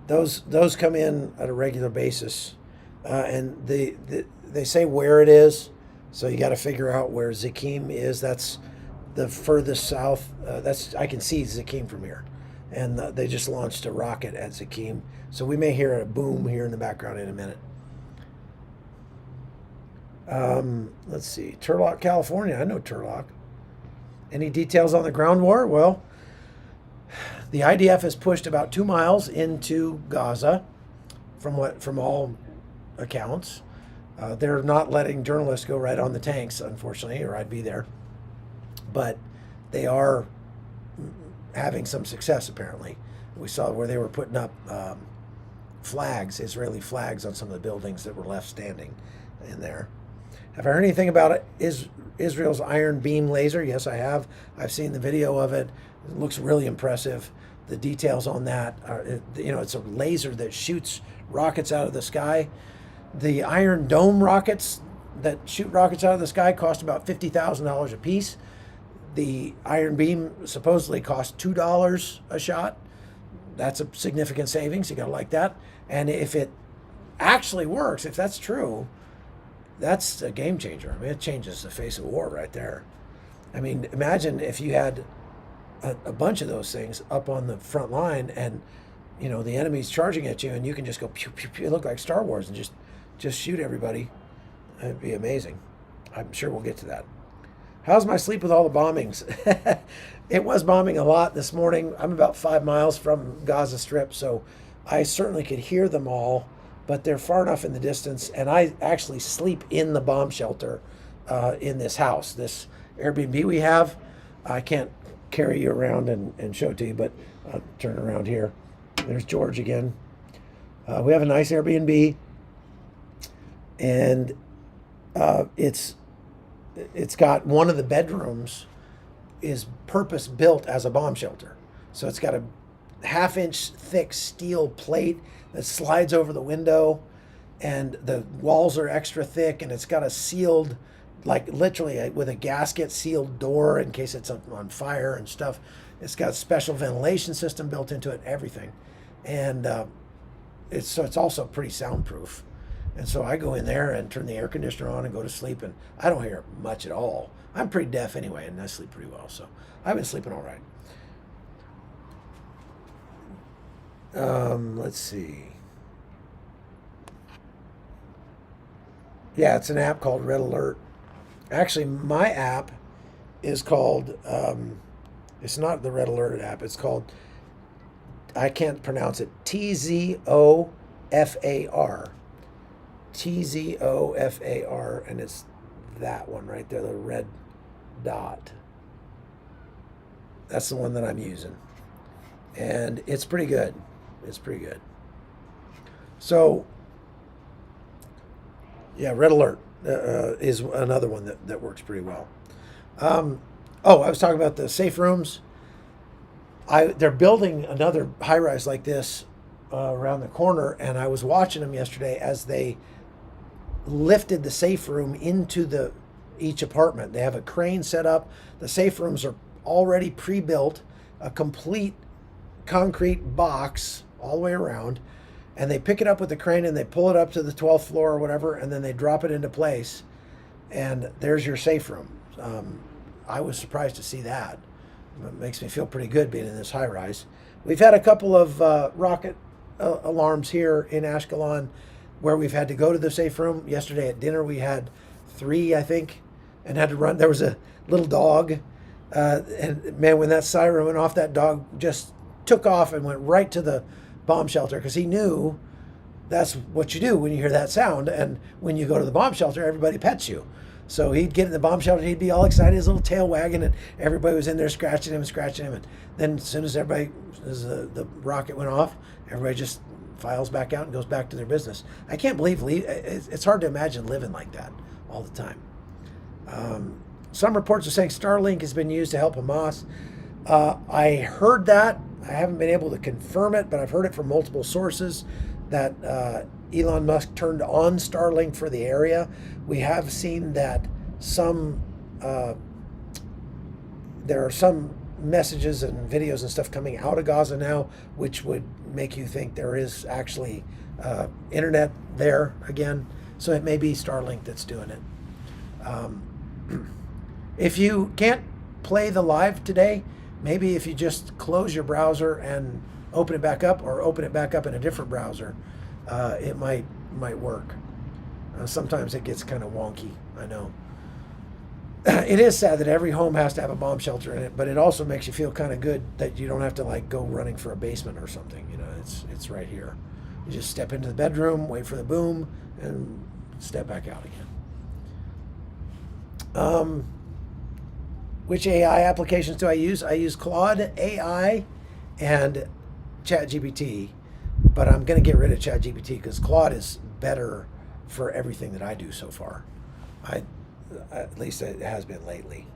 Those come in at a regular basis, and they say where it is. So you got to figure out where Zakim is. That's the furthest south. I can see Zakim from here, and they just launched a rocket at Zakim. So we may hear a boom here in the background in a minute. Let's see, Turlock, California. I know Turlock. Any details on the ground war? Well, the IDF has pushed about 2 miles into Gaza, from all accounts. They're not letting journalists go right on the tanks, unfortunately, or I'd be there. But they are having some success, apparently. We saw where they were putting up flags, Israeli flags, on some of the buildings that were left standing in there. Have I heard anything about it? Israel's iron beam laser? Yes, I have. I've seen the video of it. It looks really impressive. The details on that are, it's a laser that shoots rockets out of the sky. The Iron Dome rockets that shoot rockets out of the sky cost about $50,000 a piece. The Iron Beam supposedly costs $2 a shot. That's a significant savings. You gotta like that. And if it actually works, if that's true, that's a game changer. I mean, it changes the face of war right there. I mean, imagine if you had a bunch of those things up on the front line, and the enemy's charging at you, and you can just go pew pew pew. It look like Star Wars, and just shoot everybody. It'd be amazing. I'm sure we'll get to that. How's my sleep with all the bombings? It was bombing a lot this morning. I'm about 5 miles from Gaza Strip, so I certainly could hear them all, but they're far enough in the distance, and I actually sleep in the bomb shelter in this house, this Airbnb we have. I can't carry you around and show it to you, but I'll turn around here. There's George again. We have a nice Airbnb, and it's got one of the bedrooms is purpose built as a bomb shelter. So it's got a 1/2-inch thick steel plate that slides over the window, and the walls are extra thick, and it's got a sealed, like literally with a gasket sealed door in case it's on fire and stuff. It's got a special ventilation system built into it, everything. And it's also pretty soundproof. And so I go in there and turn the air conditioner on and go to sleep, and I don't hear much at all. I'm pretty deaf anyway, and I sleep pretty well, so I've been sleeping all right. Let's see. Yeah, it's an app called Red Alert. Actually, my app is called, it's not the Red Alert app, it's called, I can't pronounce it, TZOFAR. TZOFAR, and it's that one right there, the red dot. That's the one that I'm using. And it's pretty good. It's pretty good. So, yeah, Red Alert is another one that works pretty well. I was talking about the safe rooms. They're building another high-rise like this around the corner, and I was watching them yesterday as they lifted the safe room into each apartment. They have a crane set up. The safe rooms are already pre-built, a complete concrete box all the way around, and they pick it up with the crane and they pull it up to the 12th floor or whatever, and then they drop it into place, and there's your safe room. I was surprised to see that. It makes me feel pretty good being in this high rise. We've had a couple of rocket alarms here in Ashkelon where we've had to go to the safe room. Yesterday at dinner we had 3, I think, and had to run. There was a little dog, and man, when that siren went off, that dog just took off and went right to the bomb shelter, because he knew that's what you do when you hear that sound. And when you go to the bomb shelter, everybody pets you. So he'd get in the bomb shelter, he'd be all excited, his little tail wagging, and everybody was in there scratching him. And then as soon as the rocket went off, everybody just files back out and goes back to their business. I can't believe it's hard to imagine living like that all the time. Some reports are saying Starlink has been used to help Hamas. I heard that. I haven't been able to confirm it, but I've heard it from multiple sources that Elon Musk turned on Starlink for the area. We have seen that there are some messages and videos and stuff coming out of Gaza now, which would make you think there is actually internet there again. So it may be Starlink that's doing it. If you can't play the live today, maybe if you just close your browser and open it back up, or open it back up in a different browser, it might work. Sometimes it gets kind of wonky, I know. It is sad that every home has to have a bomb shelter in it, but it also makes you feel kind of good that you don't have to like go running for a basement or something. You know, it's right here. You just step into the bedroom, wait for the boom, and step back out again. Which AI applications do I use? I use Claude AI and ChatGPT, but I'm going to get rid of ChatGPT because Claude is better for everything that I do so far. At least it has been lately.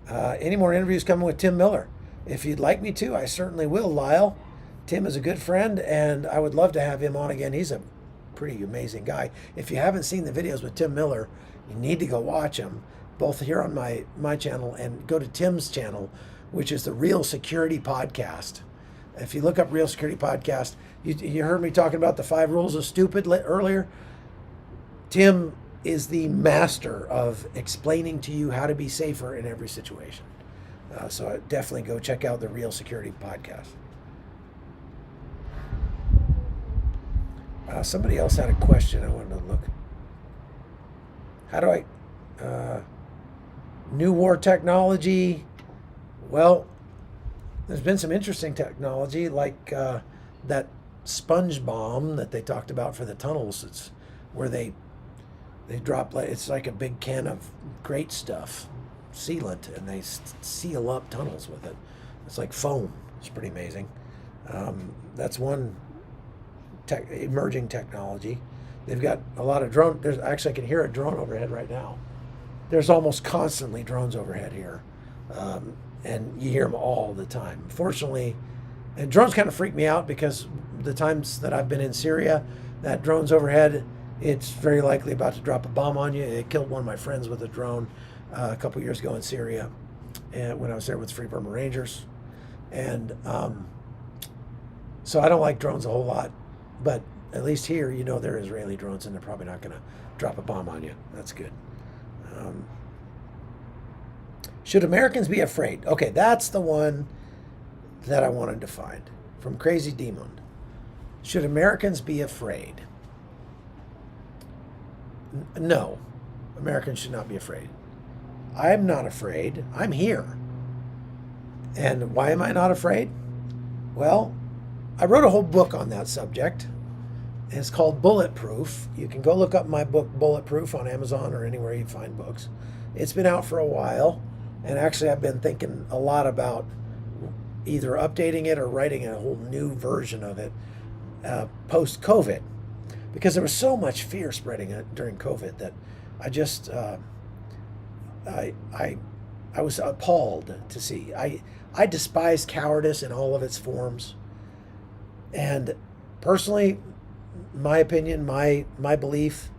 Any more interviews coming with Tim Miller? If you'd like me to, I certainly will, Lyle. Tim is a good friend, and I would love to have him on again. He's a pretty amazing guy. If you haven't seen the videos with Tim Miller, you need to go watch them, both here on my channel, and go to Tim's channel, which is the Real Security Podcast. If you look up Real Security Podcast, you heard me talking about the 5 rules of stupid earlier. Tim is the master of explaining to you how to be safer in every situation. So definitely go check out the Real Security Podcast. Somebody else had a question I wanted to look. How do I... New war technology. Well, there's been some interesting technology, like that sponge bomb that they talked about for the tunnels. It's where they drop, it's like a big can of great stuff, sealant, and they seal up tunnels with it. It's like foam. It's pretty amazing. That's one emerging technology. They've got a lot of drone. Actually, I can hear a drone overhead right now. There's almost constantly drones overhead here, and you hear them all the time. Fortunately, and drones kind of freak me out because the times that I've been in Syria, that drone's overhead, it's very likely about to drop a bomb on you. It killed one of my friends with a drone a couple years ago in Syria, and when I was there with Free Burma Rangers. And so I don't like drones a whole lot, but at least here, you know they're Israeli drones, and they're probably not going to drop a bomb on you. That's good. Should Americans be afraid? Okay, that's the one that I wanted to find from Crazy Demon. Should Americans be afraid? No, Americans should not be afraid. I'm not afraid. I'm here. And why am I not afraid? Well, I wrote a whole book on that subject. And it's called Bulletproof. You can go look up my book, Bulletproof, on Amazon or anywhere you find books. It's been out for a while. And actually, I've been thinking a lot about either updating it or writing a whole new version of it post-COVID. Because there was so much fear spreading during COVID that I just, I was appalled to see. I despise cowardice in all of its forms. And personally, my opinion, my belief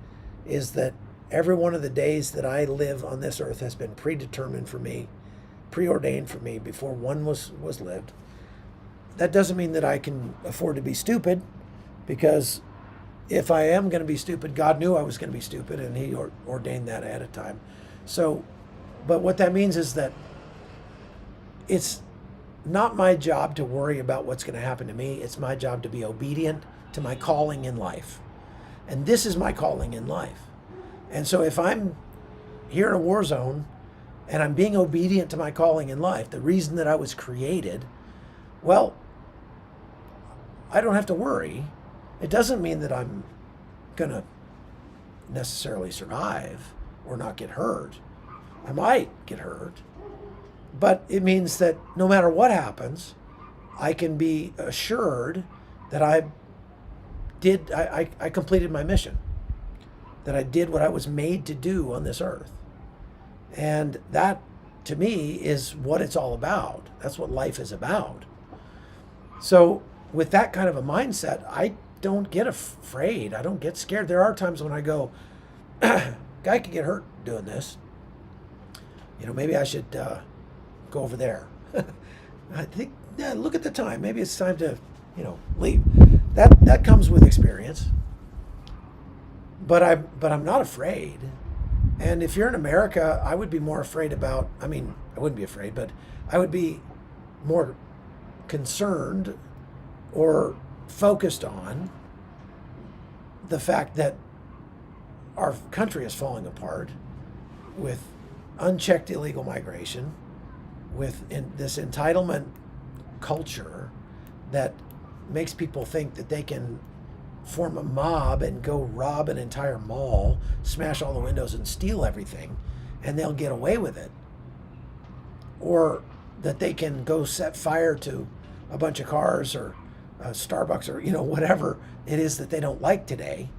is that every one of the days that I live on this earth has been predetermined for me, preordained for me before one was lived. That doesn't mean that I can afford to be stupid, because if I am going to be stupid, God knew I was going to be stupid, and he ordained that ahead of time. So, but what that means is that it's not my job to worry about what's going to happen to me. It's my job to be obedient to my calling in life. And this is my calling in life. And so if I'm here in a war zone and I'm being obedient to my calling in life, the reason that I was created, well, I don't have to worry. It doesn't mean that I'm going to necessarily survive or not get hurt. I might get hurt. But it means that no matter what happens, I can be assured that I completed my mission, that I did what I was made to do on this earth. And that, to me, is what it's all about. That's what life is about. So with that kind of a mindset, I don't get afraid. I don't get scared. There are times when I go, guy could get hurt doing this. Maybe I should go over there. I think, yeah, look at the time. Maybe it's time to, leave. That comes with experience. But I'm not afraid. And if you're in America, I would be more afraid about, I wouldn't be afraid, but I would be more concerned or focused on the fact that our country is falling apart with unchecked illegal migration, with this entitlement culture that makes people think that they can form a mob and go rob an entire mall, smash all the windows and steal everything, and they'll get away with it. Or that they can go set fire to a bunch of cars or Starbucks or whatever it is that they don't like today,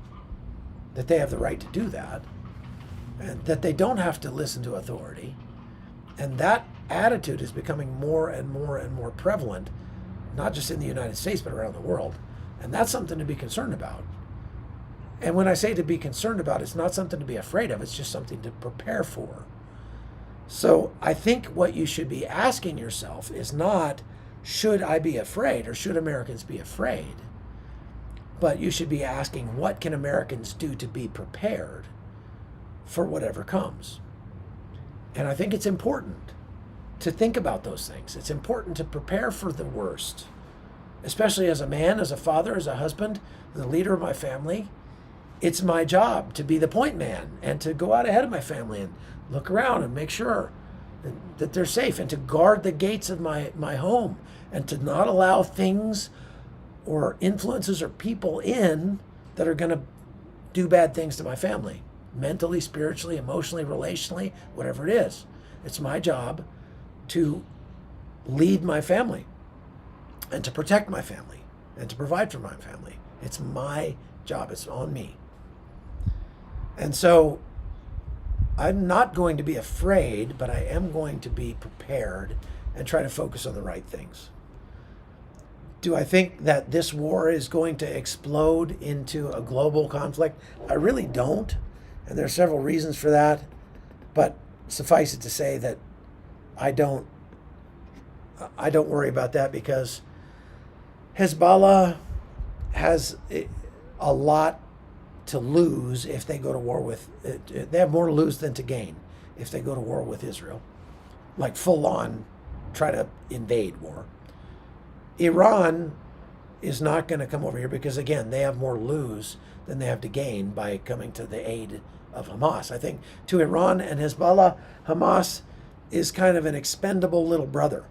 that they have the right to do that, and that they don't have to listen to authority. And that attitude is becoming more and more and more prevalent, not just in the United States, but around the world. And that's something to be concerned about. And when I say to be concerned about, it's not something to be afraid of, it's just something to prepare for. So I think what you should be asking yourself is not, should I be afraid or should Americans be afraid? But you should be asking, what can Americans do to be prepared for whatever comes? And I think it's important to think about those things. It's important to prepare for the worst, especially as a man, as a father, as a husband, the leader of my family. It's my job to be the point man and to go out ahead of my family and look around and make sure that they're safe, and to guard the gates of my home, and to not allow things or influences or people in that are going to do bad things to my family, mentally, spiritually, emotionally, relationally, whatever it is. It's my job to lead my family and to protect my family and to provide for my family. It's my job. It's on me. And so I'm not going to be afraid, but I am going to be prepared and try to focus on the right things. Do I think that this war is going to explode into a global conflict? I really don't. And there are several reasons for that. But suffice it to say that I don't worry about that, because Hezbollah has a lot to lose if they go to war with. They have more to lose than to gain if they go to war with Israel, like full on try to invade war. Iran is not going to come over here because, again, they have more to lose than they have to gain by coming to the aid of Hamas. I think to Iran and Hezbollah, Hamas is kind of an expendable little brother,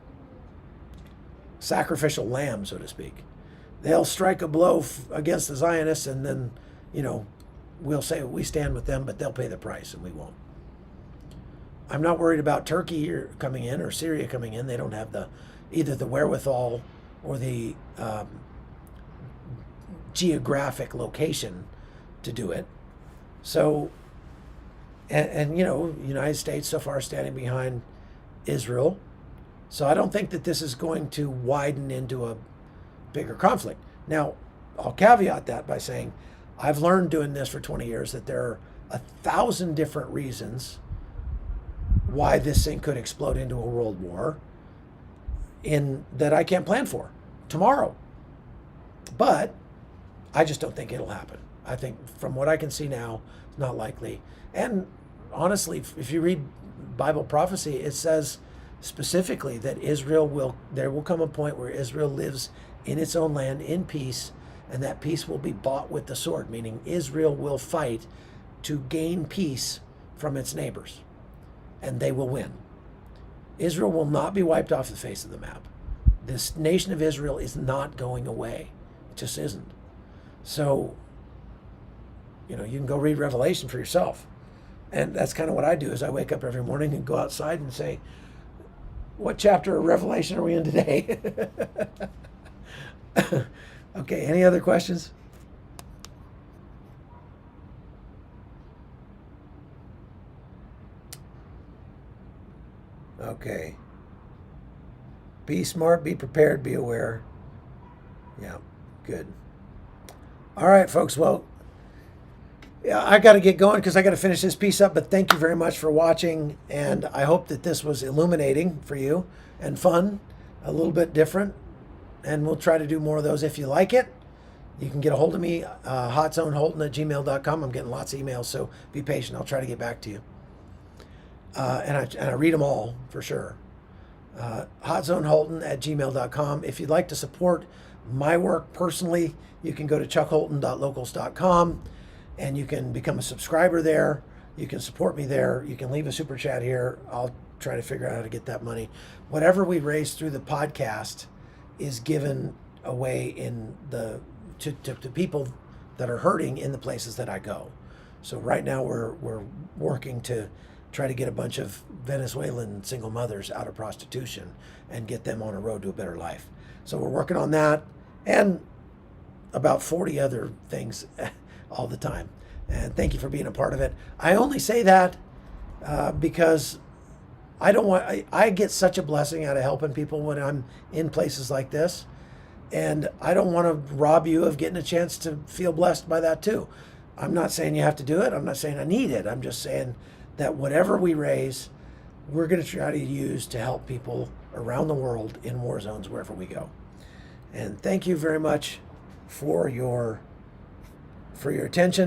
sacrificial lamb, so to speak. They'll strike a blow against the Zionists, and then, we'll say we stand with them, but they'll pay the price and we won't. I'm not worried about Turkey coming in or Syria coming in. They don't have either the wherewithal or the geographic location to do it. So, and United States so far standing behind Israel. So I don't think that this is going to widen into a bigger conflict. Now, I'll caveat that by saying I've learned doing this for 20 years that there are 1,000 different reasons why this thing could explode into a world war that I can't plan for tomorrow. But I just don't think it'll happen. I think from what I can see now, it's not likely. And honestly, if you read Bible prophecy, it says specifically that there will come a point where Israel lives in its own land in peace, and that peace will be bought with the sword, meaning Israel will fight to gain peace from its neighbors, and they will win. Israel will not be wiped off the face of the map. This nation of Israel is not going away. It just isn't. So, you can go read Revelation for yourself. And that's kind of what I do, is I wake up every morning and go outside and say, what chapter of Revelation are we in today? Okay, any other questions? Okay. Be smart, be prepared, be aware. Yeah, good. All right, folks. Well, yeah, I got to get going because I got to finish this piece up, but thank you very much for watching, and I hope that this was illuminating for you and fun, a little bit different, and we'll try to do more of those. If you like it, you can get a hold of me, hotzoneholton@gmail.com. I'm getting lots of emails, so be patient. I'll try to get back to you. And I read them all for sure. Hotzoneholton@gmail.com. If you'd like to support my work personally, you can go to chuckholton.locals.com and you can become a subscriber there. You can support me there. You can leave a super chat here. I'll try to figure out how to get that money. Whatever we raise through the podcast is given away to people that are hurting in the places that I go. So right now we're working to try to get a bunch of Venezuelan single mothers out of prostitution and get them on a road to a better life. So we're working on that and about 40 other things all the time. And thank you for being a part of it. I only say that because I get such a blessing out of helping people when I'm in places like this. And I don't want to rob you of getting a chance to feel blessed by that too. I'm not saying you have to do it. I'm not saying I need it. I'm just saying that whatever we raise, we're going to try to use to help people around the world in war zones wherever we go. And thank you very much for your attention.